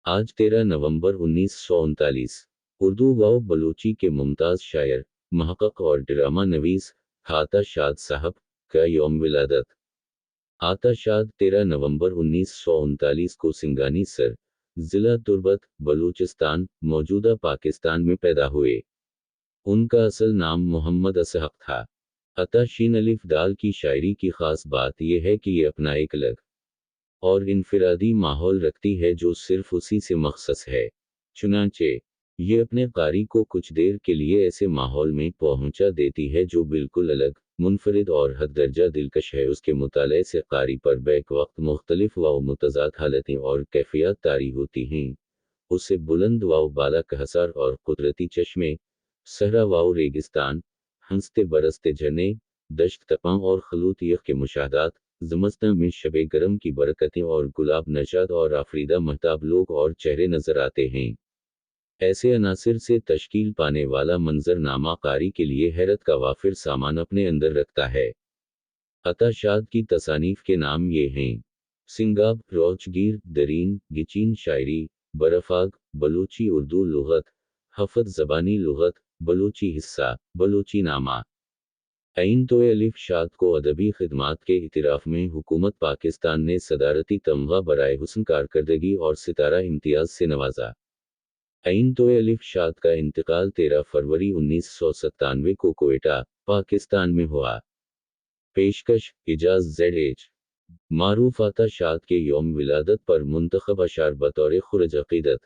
आज 13 नवंबर 1939 उर्दू व बलूची के मुमताज़ शायर, महक़क़ और ड्रामा नवीस आता शाद साहब का यौम विलादत। आता शाद 13 नवंबर 1939 को सिंगानी सर, ज़िला तुर्बत, बलूचिस्तान, मौजूदा पाकिस्तान में पैदा हुए। उनका असल नाम मोहम्मद असहक़ था। अता शीन अलिफ दाल की शायरी की ख़ास बात यह है कि ये अपना एक अलग और इनफिरादी माहौल रखती है जो सिर्फ उसी से मख़सूस है। चुनांचे ये अपने क़ारी को कुछ देर के लिए ऐसे माहौल में पहुंचा देती है जो बिल्कुल अलग, मुनफरिद और हद दर्जा दिलकश है। उसके मुताले से क़ारी पर बैक वक्त मुख्तलिफ व मुतज़ाद हालतें और कैफ़ियत तारी होती हैं। उसे बुलंद व बाला कहसार और कुदरती चश्मे, सहरा व रेगिस्तान, हंसते बरसते झरने, दश्त तपां और खलूत यख के मुशाहदात, ज़मस्तां में शबे गरम की बरकतें और गुलाब नशाद और आफरीदा महताब लोग और चेहरे नजर आते हैं। ऐसे अनासिर से तश्कील पाने वाला मंजरनामा क़ारी के लिए हैरत का वाफिर सामान अपने अंदर रखता है। अता शाद की तसानीफ के नाम ये हैं: सिंगाब, रोचगीर, दरीन, गिचीन शायरी, बरफ़ाग, बलूची उर्दू लुग़त, हफ़त ज़बानी लुग़त, बलूची हिस्सा, बलूची नामा। ऐन तो अलिफ शाद को अदबी खिदमात के इतिराफ़ में हुकूमत पाकिस्तान ने सदारती तमग़ा बराए हुस्न कारकर्दगी और सितारा इम्तियाज़ से नवाजा। ऐन तो अलिफ शाद का इंतकाल 13 फरवरी 1997 को कोयटा, पाकिस्तान में हुआ। पेशकश इजाज़ ZH मारूफ आता शाद के यौम विलादत पर मुंतखब अशार बतौर खुरज अक़ीदत।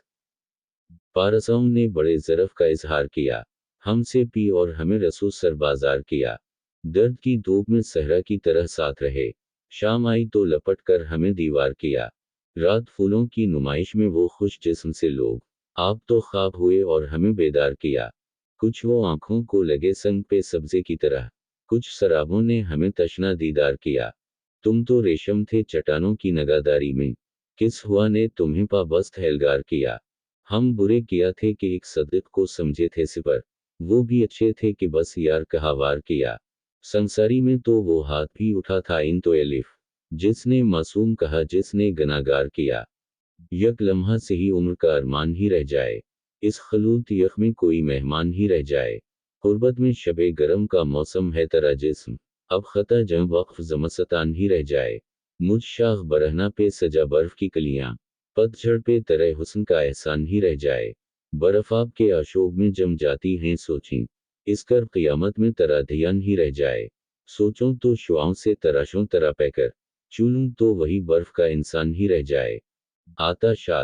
पारसों ने बड़े ज़रफ़ का इजहार किया, हमसे पी और हमें रसूल सर बाजार किया। दर्द की धूप में सहरा की तरह साथ रहे, शाम आई तो लपट कर हमें दीवार किया। रात फूलों की नुमाइश में वो खुश जिस्म से लोग, आप तो ख्वाब हुए और हमें बेदार किया। कुछ वो आंखों को लगे संग पे सब्ज़े की तरह, कुछ शराबों ने हमें तशना दीदार किया। तुम तो रेशम थे चट्टानों की नगादारी में, किस हुआ ने तुम्हें पाबस्त हेलगार किया। हम बुरे किया थे कि एक सदिक को समझे थे सिपर, वो भी अच्छे थे कि बस यार कहा वार किया। संसारी में तो वो हाथ भी उठा था इन तो अलिफ, जिसने मासूम कहा जिसने गनागार किया। यक लम्हा से ही उम्र का अरमान ही रह जाए, इस खलूत यख में कोई मेहमान ही रह जाए। गुर्बत में शबे गरम का मौसम है तेरा जिस्म, अब खता जम वक्फ ज़मस्तान ही रह जाए। मुझ शाख बरहना पे सजा बर्फ की कलियां, पतझड़ पे तरह हुस्न का एहसान ही रह जाए। बर्फ़ाब के आशोब में जम जाती हैं सोचें, इस कर क़ियामत में तरा ध्यान ही रह जाए। सोचूं तो शुआओं से तराशों तरा पैकर, चूलूं तो वही बर्फ का इंसान ही रह जाए। आता शाद।